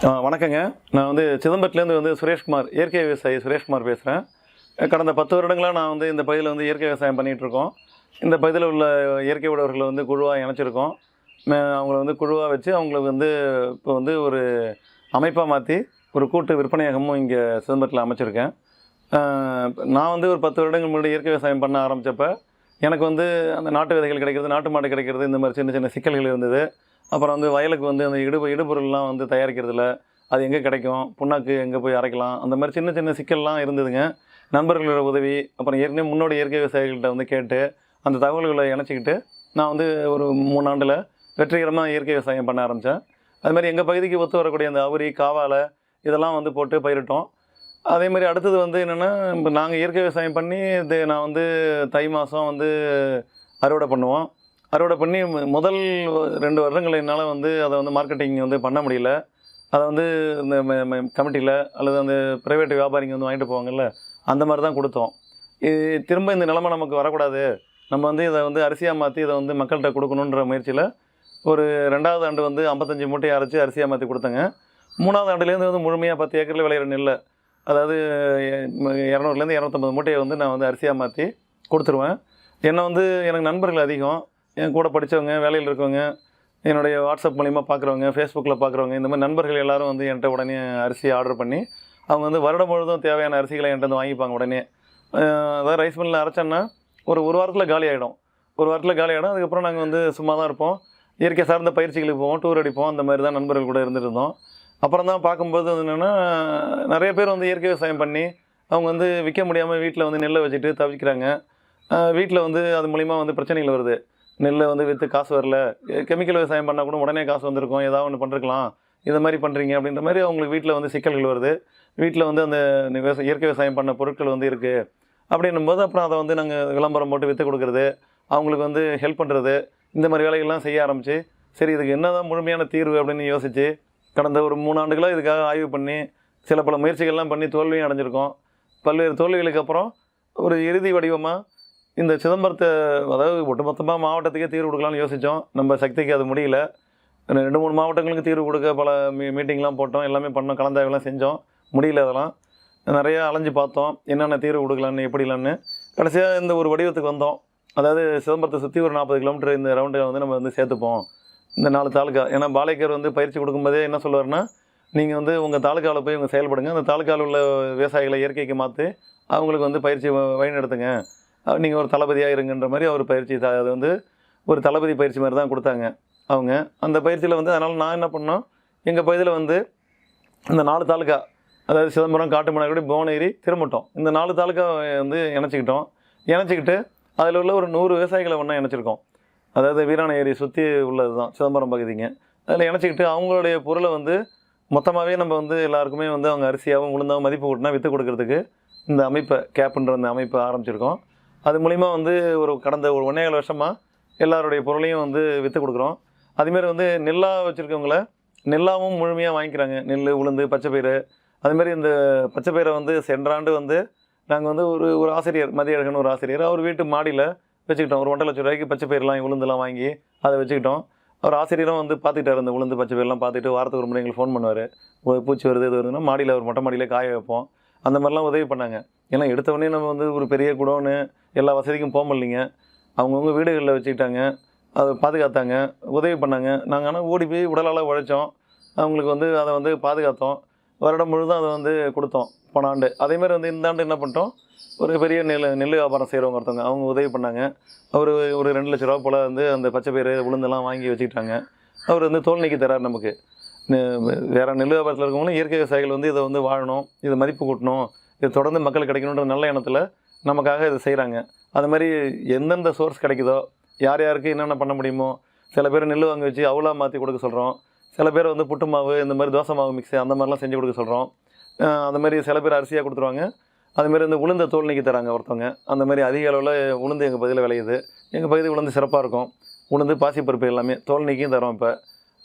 வணக்கங்க. நான் வந்து சிதம்பரத்துலேருந்து சுரேஷ்குமார், இயற்கை விவசாயி சுரேஷ்குமார் பேசுகிறேன். கடந்த 10 வருடங்களா நான் இந்த பகுதியில் இயற்கை விவசாயம் பண்ணிகிட்ருக்கோம். இந்த பகுதியில் உள்ள இயற்கை உழவர்களை குழுவாக இணைச்சிருக்கோம். அவங்கள குழுவாக வச்சு அவங்களுக்கு இப்போ ஒரு அமைப்பாக மாற்றி ஒரு கூட்டு விற்பனையகமும் இங்கே சிதம்பரத்தில் அமைச்சிருக்கேன். நான் ஒரு 10 வருடங்கள் முன்னாடி இயற்கை விவசாயம் பண்ண ஆரம்பித்தப்ப எனக்கு அந்த நாட்டு விதைகள் கிடைக்கிறது, நாட்டு மாடு கிடைக்கிறது, இந்த மாதிரி சின்ன சின்ன சிக்கல்கள் இருந்தது. அப்புறம் வயலுக்கு அந்த இடுபொருள்லாம் தயாரிக்கிறதுல அது எங்கே கிடைக்கும், புண்ணாக்கு எங்கே போய் அரைக்கலாம், அந்த மாதிரி சின்ன சின்ன சிக்கல்லாம் இருந்ததுங்க. நண்பர்களோட உதவி, அப்புறம் ஏற்கனவே முன்னோட இயற்கை விவசாயிகள்கிட்ட கேட்டு அந்த தகவல்களை இணைச்சிக்கிட்டு நான் ஒரு 3 ஆண்டில் வெற்றிகரமாக இயற்கை விவசாயம் பண்ண ஆரம்பித்தேன். அதுமாதிரி எங்கள் பகுதிக்கு ஒத்து வரக்கூடிய அந்த அவுரி, காவாலை இதெல்லாம் போட்டு பயிரிட்டோம். அதேமாதிரி அடுத்தது என்னென்னா, இப்போ நாங்கள் இயற்கை விவசாயம் பண்ணி நான் தை மாதம் அறுவடை பண்ணுவோம். அறுவடை பண்ணி முதல் 2 வருடங்கள் என்னால் அதை மார்க்கெட்டிங் பண்ண முடியல. அதை இந்த கமிட்டியில் அல்லது அந்த ப்ரைவேட் வியாபாரிங்க வாங்கிட்டு போவாங்கல்ல, அந்த மாதிரி தான் கொடுத்தோம். திரும்ப இந்த நிலைமை நமக்கு வரக்கூடாது, நம்ம இதை அரிசியாக மாற்றி இதை மக்கள்கிட்ட கொடுக்கணுன்ற முயற்சியில் ஒரு 2வது ஆண்டு 55 மூட்டையை அரைச்சி அரிசியாக மாற்றி கொடுத்தேங்க. 3வது ஆண்டுலேருந்து முழுமையாக 10 ஏக்கரில் விளையிற நெல்லை, அதாவது 200லேருந்து 250 மூட்டையை நான் அரிசியாக மாற்றி கொடுத்துருவேன். என்னை எனக்கு நண்பர்கள் அதிகம், என் கூட படித்தவங்க, வேலையில் இருக்கவங்க, என்னுடைய வாட்ஸ்அப் மூலிமா பார்க்குறவங்க, ஃபேஸ்புக்கில் பார்க்குறவங்க, இந்த மாதிரி நண்பர்கள் எல்லோரும் என்கிட்ட உடனே அரிசி ஆர்டர் பண்ணி அவங்க வருடம் முழுதும் தேவையான அரிசிகளை என்கிட்ட வாங்கிப்பாங்க உடனே. அதாவது ரைஸ் மில்லில் அரைச்சோன்னா ஒரு வாரத்தில் காலி ஆகிடும். அதுக்கப்புறம் நாங்கள் சும்மா தான் இருப்போம், இயற்கை சார்ந்த பயிற்சிகளுக்கு போவோம், டூர் அடிப்போம். அந்த மாதிரி தான் நண்பர்கள் கூட இருந்துட்டு இருந்தோம். அப்புறம் தான் பார்க்கும்போது என்னென்னா, நிறைய பேர் இயற்கை விவசாயம் பண்ணி அவங்க விற்க முடியாமல் வீட்டில் நெல்லை வச்சுட்டு தவிக்கிறாங்க. வீட்டில் அது மூலிமா பிரச்சனைகள் வருது. நெல்லை விற்று காசு வரல, கெமிக்கல் விவசாயம் பண்ணால் கூட உடனே காசு வந்திருக்கும், ஏதாவது ஒன்று பண்ணிருக்கலாம், இதை மாதிரி பண்ணுறீங்க அப்படின்ற மாதிரி அவங்களுக்கு வீட்டில் சிக்கல்கள் வருது. வீட்டில் அந்த இயற்கை விவசாயம் பண்ண பொருட்கள் இருக்குது அப்படின்னும்போது அப்புறம் அதை நாங்கள் விளம்பரம் போட்டு விற்று கொடுக்குறது, அவங்களுக்கு ஹெல்ப் பண்ணுறது, இந்த மாதிரி வேலைகள்லாம் செய்ய ஆரம்பித்து, சரி இதுக்கு என்ன தான் முழுமையான தீர்வு அப்படின்னு யோசித்து கடந்த ஒரு 3 ஆண்டுகளாக இதுக்காக ஆய்வு பண்ணி பல முயற்சிகள்லாம் பண்ணி தோல்வியும் அடைஞ்சிருக்கோம். பல்வேறு தோல்விகளுக்கு அப்புறம் ஒரு இறுதி வடிவமாக இந்த சிதம்பரத்தை, அதாவது ஒட்டுமொத்தமாக மாவட்டத்துக்கே தீர்வு கொடுக்கலான்னு யோசித்தோம். நம்ம சக்திக்கு அது முடியல. 2-3 மாவட்டங்களுக்கு தீர்வு கொடுக்க பல மீட்டிங்லாம் போட்டோம், எல்லாமே பண்ணோம், கலந்தாய்வுலாம் செஞ்சோம், முடியல. அதெல்லாம் நிறையா அலைஞ்சு பார்த்தோம், என்னென்ன தீர்வு கொடுக்கலான்னு எப்படிலான்னு. கடைசியாக இந்த ஒரு வடிவத்துக்கு வந்தோம். அதாவது சிதம்பரத்தை சுற்றி ஒரு 40 கிலோமீட்டர் இந்த ரவுண்டில் நம்ம சேர்த்துப்போம் இந்த 4 தாலுக்கா. ஏன்னா பாலைக்கர் பயிற்சி கொடுக்கும்போதே என்ன சொல்லுவார்னா, நீங்கள் உங்கள் தாலுக்காவில் போய் செயல்படுங்க, அந்த தாலுக்காவில் உள்ள விவசாயிகளை இயற்கைக்கு மாற்றி அவங்களுக்கு பயிற்சி வழிநடத்துங்க, நீங்கள் ஒரு தளபதியாக இருங்கன்ற மாதிரி அவர் பயிற்சி அது ஒரு தளபதி பயிற்சி மாதிரி தான் கொடுத்தாங்க அவங்க. அந்த பயிற்சியில் அதனால் நான் என்ன பண்ணோம், எங்கள் பகுதியில் இந்த 4 தாலுக்கா, அதாவது சிதம்பரம், காட்டுமன்னார்குடி, புவனகிரி, திருமட்டம், இந்த 4 தாலுக்கா இணைச்சிக்கிட்டு அதில் உள்ள ஒரு 100 விவசாயிகளை ஒன்றா இணைச்சிருக்கோம். அதாவது வீராண ஏரி சுற்றி உள்ளது தான் சிதம்பரம் பகுதிங்க. அதில் இணைச்சிக்கிட்டு அவங்களுடைய பொருளை மொத்தமாகவே நம்ம எல்லாருக்குமே அவங்க அரிசியாகவும் உளுந்தாகவும் மதிப்பு கூட்டினா விற்று கொடுக்கறதுக்கு இந்த அமைப்பை, கேப்புன்ற அந்த அமைப்பை ஆரம்பிச்சிருக்கோம். அது மூலிமா கடந்த ஒரு 1.25 வருஷமாக எல்லாருடைய பொருளையும் விற்று கொடுக்குறோம். அதுமாரி நெல்லாக வச்சுருக்கவங்கள நெல்லாவும் முழுமையாக வாங்கிக்கிறாங்க. நெல், உளுந்து, பச்சைப்பயிறு. அதுமாரி இந்த பச்சைப்பயிரை சென்ற ஆண்டு நாங்கள் ஒரு ஆசிரியர், மதியழகன் ஒரு ஆசிரியர், அவர் வீட்டு மாடியில் வச்சுக்கிட்டோம். ஒரு 1.5 லட்சம் ரூபாய்க்கு பச்சைப்பயிரெலாம் உளுந்துலாம் வாங்கி அதை வச்சுக்கிட்டோம். அவர் ஆசிரியரும் பார்த்துக்கிட்டார், அந்த உளுந்து பச்சைப்பயிரெலாம் பார்த்துட்டு வாரத்துக்கு ஒரு முறை எங்களுக்கு ஃபோன் பண்ணுவார். பூச்சி வருது இது வருதுன்னா மாடியில் ஒரு மொட்டை மாடியில் காய வைப்போம். அந்த மாதிரிலாம் உதவி பண்ணாங்க. ஏன்னா எடுத்தவொடனே நம்ம ஒரு பெரிய குடோனு எல்லா வசதிக்கும் போக முடியலைங்க. அவங்கவுங்க வீடுகளில் வச்சுக்கிட்டாங்க, அதை பாதுகாத்தாங்க, உதவி பண்ணாங்க. நாங்கள் ஆனால் ஓடி போய் உடலால் உழைச்சோம், அவங்களுக்கு அதை பாதுகாத்தோம். வருடம் முழுதும் அதை கொடுத்தோம் போன ஆண்டு. அதேமாதிரி இந்த ஆண்டு என்ன பண்ணிட்டோம், ஒரு பெரிய நெல் வியாபாரம் செய்கிறவங்க ஒருத்தவங்க அவங்க உதவி பண்ணாங்க. அவர் ஒரு 2 லட்ச ரூபா போல் அந்த பச்சைப்பயிறு உளுந்தெல்லாம் வாங்கி வச்சுக்கிட்டாங்க. அவர் தோல் நீக்கி தரார் நமக்கு. வேறு நெல் வியாபாரத்தில் இருக்கவங்களும் இயற்கை விவசாயிகள் இதை வாழணும், இதை மதிப்பு கூட்டணும், இது தொடர்ந்து மக்களுக்கு கிடைக்கணுன்ற நல்ல எண்ணத்தில் நமக்காக இதை செய்கிறாங்க. அது மாதிரி எந்தெந்த சோர்ஸ் கிடைக்குதோ, யார் யாருக்கு என்னென்ன பண்ண முடியுமோ, சில பேர் நெல் வாங்கி வச்சு அவுலாக மாற்றி கொடுக்க சொல்கிறோம், சில பேர் புட்டு மாவு, இந்த மாதிரி தோசை மாவு மிக்ஸு அந்த மாதிரிலாம் செஞ்சு கொடுக்க சொல்கிறோம். அந்த மாதிரி சில பேர் அரிசியாக கொடுத்துருவாங்க. அதுமாரி உளுந்த தோல் நீக்கி தராங்க ஒருத்தவங்க. அந்த மாதிரி அதிக அளவில் உளுந்து எங்கள் பகுதியில் விளையுது. எங்கள் பகுதி உளுந்து சிறப்பாக இருக்கும். உளுந்து, பாசிப்பருப்பு எல்லாமே தோல் நீக்கியும் தரோம். இப்போ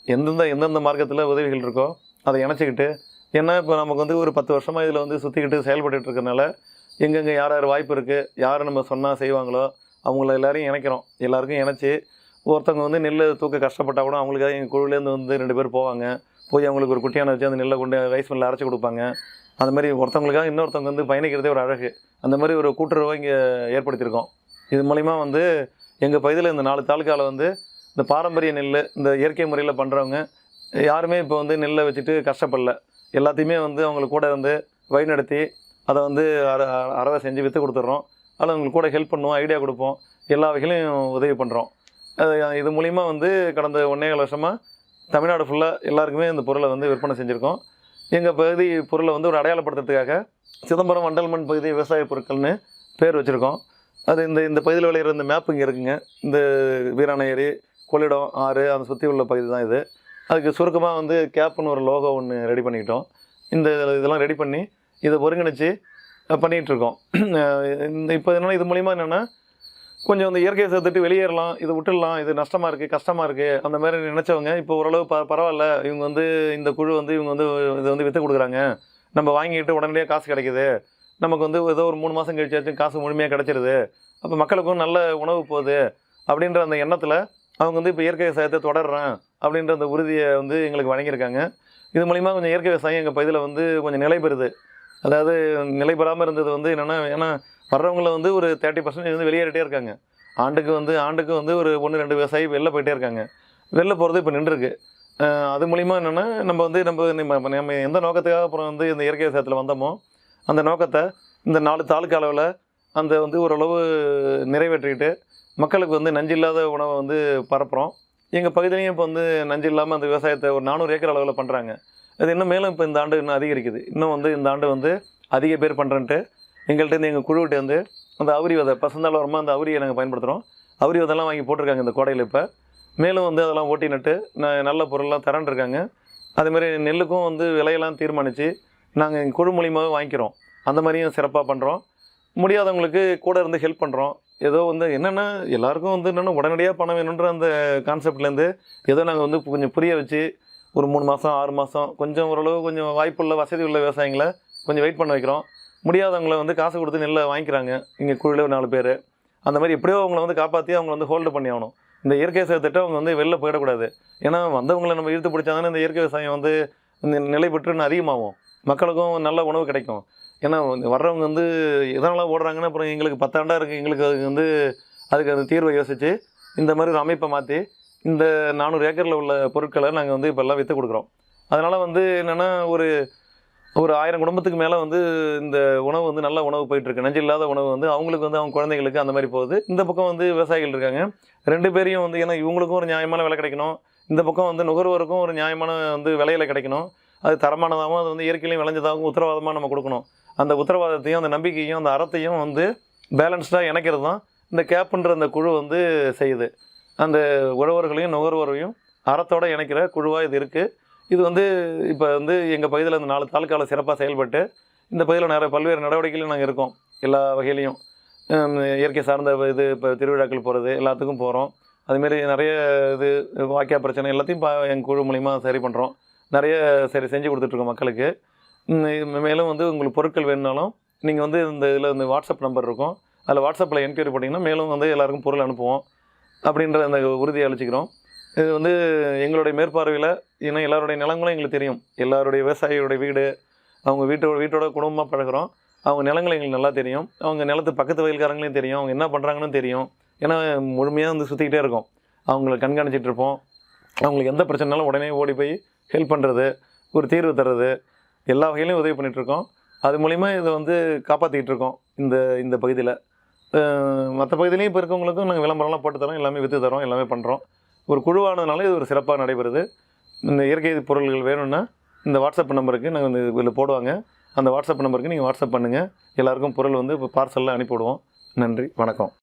எந்தெந்த மார்க்கத்தில் உதவிகள் இருக்கோ அதை இணைச்சிக்கிட்டு, ஏன்னா இப்போ நமக்கு ஒரு 10 வருஷமாக இதில் சுற்றிக்கிட்டு செயல்பட்டு இருக்கிறதுனால எங்கெங்கே யார் யார் வாய்ப்பு இருக்குது, யார் நம்ம சொன்னால் செய்வாங்களோ அவங்கள எல்லோரையும் இணைக்கிறோம். எல்லாருக்கும் இணைச்சி ஒருத்தவங்க நெல் தூக்க கஷ்டப்பட்டால் கூட அவங்களுக்காக எங்கள் குழுவிலேருந்து 2 பேர் போவாங்க, போய் அவங்களுக்கு ஒரு குட்டியான வச்சு அந்த நெல்லை கொண்டு ரைஸ் மில்லில் அரைச்சி கொடுப்பாங்க. அந்த மாதிரி ஒருத்தவங்களுக்காக இன்னொருத்தவங்க வந்து பயணிக்கிறதே ஒரு அழகு. அந்த மாதிரி ஒரு கூட்டுறவை இங்கே ஏற்படுத்தியிருக்கோம். இது மூலிமா வந்து எங்கள் பகுதியில் இந்த 4 தாலுக்காவில் வந்து இந்த பாரம்பரிய நெல், இந்த இயற்கை முறையில் பண்ணுறவங்க யாருமே இப்போ வந்து நெல்லை வச்சுட்டு கஷ்டப்படல. எல்லாத்தையுமே வந்து அவங்களுக்கு கூட வந்து வழிநடத்தி அதை வந்து அறவை செஞ்சு விற்று கொடுத்துட்றோம். அதில் அவங்களுக்கு கூட ஹெல்ப் பண்ணுவோம், ஐடியா கொடுப்போம், எல்லா வகையிலையும் உதவி பண்ணுறோம். இது மூலிமா வந்து கடந்த 1.25 வருஷமாக தமிழ்நாடு ஃபுல்லாக எல்லாருக்குமே இந்த பொருளை வந்து விற்பனை செஞ்சுருக்கோம். எங்கள் பகுதி பொருளை வந்து ஒரு அடையாளப்படுத்துறதுக்காக சிதம்பரம் வண்டல்மண் பகுதி விவசாய பொருட்கள்னு பேர் வச்சுருக்கோம். அது இந்த பகுதியில் விளையிற இந்த மேப் இங்கே இருக்குங்க. இந்த வீராண ஏரி, கொள்ளிடம், ஆறு அதை சுற்றி உள்ள பகுதி தான் இது. அதுக்கு சுருக்கமாக வந்து கேப்னு ஒரு லோகோ ஒன்று ரெடி பண்ணிக்கிட்டோம். இதெல்லாம் ரெடி பண்ணி இதை ஒருங்கிணைச்சு பண்ணிகிட்ருக்கோம். இப்போ என்னென்னா இது மூலிமா என்னென்னா கொஞ்சம் இந்த இயற்கையை சேர்த்துட்டு வெளியேறலாம், இதை விட்டுடலாம், இது நஷ்டமாக இருக்குது, கஷ்டமாக இருக்குது, அந்த மாதிரி நினச்சவங்க இப்போ ஓரளவு பரவாயில்ல, இவங்க வந்து இந்த குழு வந்து இவங்க வந்து இதை வந்து விற்று கொடுக்குறாங்க, நம்ம வாங்கிட்டு உடனடியாக காசு கிடைக்கிது, நமக்கு வந்து ஏதோ ஒரு 3 மாதம் கழிச்சாச்சும் காசு முழுமையாக கிடச்சிருது, அப்போ மக்களுக்கும் நல்ல உணவு போகுது அப்படின்ற அந்த எண்ணத்தில் அவங்க வந்து இப்போ இயற்கை விவசாயத்தை தொடர்றேன் அப்படின்ற அந்த உறுதியை வந்து எங்களுக்கு வழங்கியிருக்காங்க. இது மூலிமா கொஞ்சம் இயற்கை விவசாயம் எங்கள் பகுதியில் வந்து கொஞ்சம் நிலை பெறுது. அதாவது நிலை பெறாமல் இருந்தது வந்து என்னென்னா, ஏன்னா வர்றவங்கள வந்து ஒரு 30% வந்து வெளியேறிட்டே இருக்காங்க. ஆண்டுக்கு வந்து ஒரு 1-2 விவசாயி வெளில போயிட்டே இருக்காங்க. வெளில போகிறது இப்போ நின்றுருக்கு. அது மூலிமா என்னென்னா நம்ம எந்த நோக்கத்துக்காக அப்புறம் வந்து இந்த இயற்கை விவசாயத்தில் வந்தோமோ அந்த நோக்கத்தை இந்த 4 தாலுக்கா அளவில் அந்த வந்து ஓரளவு நிறைவேற்றிட்டு மக்களுக்கு வந்து நஞ்சு இல்லாத உணவை வந்து பரப்புகிறோம். எங்கள் பகுதியிலையும் இப்போ வந்து நஞ்சு இல்லாமல் அந்த விவசாயத்தை ஒரு 400 ஏக்கர் அளவில் பண்ணுறாங்க. அது இன்னும் மேலும் இப்போ இந்த ஆண்டு இன்னும் அதிகரிக்குது. இன்னும் வந்து இந்த ஆண்டு வந்து அதிக பேர் பண்ணுறன்ட்டு எங்கள்கிட்ட எங்கள் குழுவிட்டு வந்து அந்த அவுரி விதை பசுந்தாள் உரமாக அந்த அவுரியை நாங்கள் பயன்படுத்துகிறோம். அவுரி விதைலாம் வாங்கி போட்டிருக்காங்க இந்த கோடையில். இப்போ மேலும் வந்து அதெல்லாம் ஓட்டி நட்டு நல்ல பொருள்லாம் தரன்ட்ருக்காங்க. அதுமாதிரி நெல்லுக்கும் வந்து விலையெல்லாம் தீர்மானித்து நாங்கள் எங்கள் குழு மூலியமாகவே வாங்கிக்கிறோம். அந்த மாதிரியும் சிறப்பாக பண்ணுறோம். முடியாதவங்களுக்கு கூட இருந்து ஹெல்ப் பண்ணுறோம். ஏதோ வந்து என்னென்னா எல்லாேருக்கும் வந்து என்னென்னா உடனடியாக பணம் வேணுன்ற அந்த கான்செப்ட்லேருந்து ஏதோ நாங்கள் வந்து கொஞ்சம் புரிய வச்சு ஒரு 3 மாதம் 6 மாதம் கொஞ்சம் ஓரளவு கொஞ்சம் வாய்ப்புள்ள வசதி உள்ள விவசாயிங்களை கொஞ்சம் வெயிட் பண்ண வைக்கிறோம். முடியாதவங்களை வந்து காசு கொடுத்து நெல்லை வாங்கிக்கிறாங்க. இங்கே குழுவில் ஒரு 4 பேர் அந்த மாதிரி எப்படியோ அவங்கள வந்து காப்பாற்றி அவங்கள வந்து ஹோல்டு பண்ணி ஆகணும். இந்த இயற்கை விவசாயத்திட்ட அவங்க வந்து வெளில போயிடக்கூடாது. ஏன்னா வந்தவங்களை நம்ம இழுத்து பிடிச்சா தானே இந்த இயற்கை விவசாயம் வந்து இந்த நிலை பெற்றுன்னு அதிகமாகும், மக்களுக்கும் நல்ல உணவு கிடைக்கும். ஏன்னா வர்றவங்க வந்து எதனால் ஓடுறாங்கன்னா அப்புறம் எங்களுக்கு 10 ஆண்டாக இருக்குது, எங்களுக்கு அதுக்கு அந்த தீர்வை யோசித்து இந்த மாதிரி ஒரு அமைப்பை மாற்றி இந்த 400 ஏக்கரில் உள்ள பொருட்களை நாங்கள் வந்து இப்போல்லாம் விற்று கொடுக்குறோம். அதனால் வந்து என்னென்னா ஒரு 1000 குடும்பத்துக்கு மேலே வந்து இந்த உணவு வந்து நல்ல உணவு போயிட்டுருக்கு. நஞ்சு இல்லாத உணவு வந்து அவங்களுக்கு வந்து அவங்க குழந்தைங்களுக்கு அந்த மாதிரி போகுது. இந்த பக்கம் வந்து விவசாயிகள் இருக்காங்க 2 பேரையும் வந்து ஏன்னா இவங்களுக்கும் ஒரு நியாயமான விலை கிடைக்கணும், இந்த பக்கம் வந்து நுகர்வோருக்கும் ஒரு நியாயமான வந்து விலையில் கிடைக்கணும். அது தரமானதாகவும் அது வந்து இயற்கையிலையும் விளைஞ்சதாகவும் உத்தரவாதமாக நம்ம கொடுக்கணும். அந்த உத்தரவாதத்தையும் அந்த நம்பிக்கையும் அந்த அறத்தையும் வந்து பேலன்ஸ்டாக இணைக்கிறது தான் இந்த கேப்புன்ற அந்த குழு வந்து செய்யுது. அந்த உழவர்களையும் நுகர்வோரையும் அறத்தோடு இணைக்கிற குழுவாக இது இருக்குது. இது வந்து இப்போ வந்து எங்கள் பகுதியில் இந்த 4 தாலுக்காவில் சிறப்பாக செயல்பட்டு இந்த பகுதியில் பல்வேறு நடவடிக்கைகளும் நாங்கள் இருக்கோம். எல்லா வகையிலையும் இயற்கை சார்ந்த இது இப்போ திருவிழாக்கள் போகிறது எல்லாத்துக்கும் போகிறோம். அதுமாரி நிறைய இது வாய்க்கா பிரச்சனை எல்லாத்தையும் எங்கள் குழு மூலிமா சரி பண்ணுறோம். நிறைய செஞ்சு கொடுத்துட்ருக்கோம் மக்களுக்கு. மேலும் வந்து உங்களுக்கு பொருட்கள் வேணுனாலும் நீங்கள் வந்து இந்த இதில் இந்த வாட்ஸ்அப் நம்பர் இருக்கும், அதில் வாட்ஸ்அப்பில் என்கொயரி பண்ணிங்கன்னா மேலும் வந்து எல்லாருக்கும் பொருள் அனுப்புவோம் அப்படின்ற அந்த உறுதியை அளிச்சிக்கிறோம். இது வந்து எங்களுடைய மேற்பார்வையில் ஏன்னா எல்லாருடைய நிலங்களும் எங்களுக்கு தெரியும். எல்லாருடைய விவசாயியோடைய வீடு அவங்க வீட்டோட குடும்பமாக பழகிறோம். அவங்க நிலங்கள் எங்களுக்கு நல்லா தெரியும். அவங்க நிலத்து பக்கத்து வயல்காரங்களையும் தெரியும். அவங்க என்ன பண்ணுறாங்கன்னு தெரியும். ஏன்னா முழுமையாக வந்து சுற்றிக்கிட்டே இருக்கோம். அவங்கள கண்காணிச்சிட்ருப்போம். அவங்களுக்கு எந்த பிரச்சனைனாலும் உடனே ஓடி போய் ஹெல்ப் பண்ணுறது, ஒரு தீர்வு தர்றது, எல்லா வகையிலையும் உதவி பண்ணிகிட்ருக்கோம். அது மூலிமா இதை வந்து காப்பாற்றிக்கிட்டு இருக்கோம் இந்த பகுதியில். மற்ற பகுதியிலையும் இப்போ இருக்கவங்களுக்கும் நாங்கள் விளம்பரம்லாம் போட்டு தரோம், எல்லாமே விற்று தரோம், எல்லாமே பண்ணுறோம். ஒரு குழுவானதுனால இது ஒரு சிறப்பாக நடைபெறுது. இந்த இயற்கை பொருள்கள் வேணும்னா இந்த வாட்ஸ்அப் நம்பருக்கு நாங்கள் இந்த இதில் போடுவாங்க. அந்த வாட்ஸ்அப் நம்பருக்கு நீங்கள் வாட்ஸ்அப் பண்ணுங்கள். எல்லாேருக்கும் பொருள் வந்து இப்போ பார்சலில் அனுப்பிவிடுவோம். நன்றி, வணக்கம்.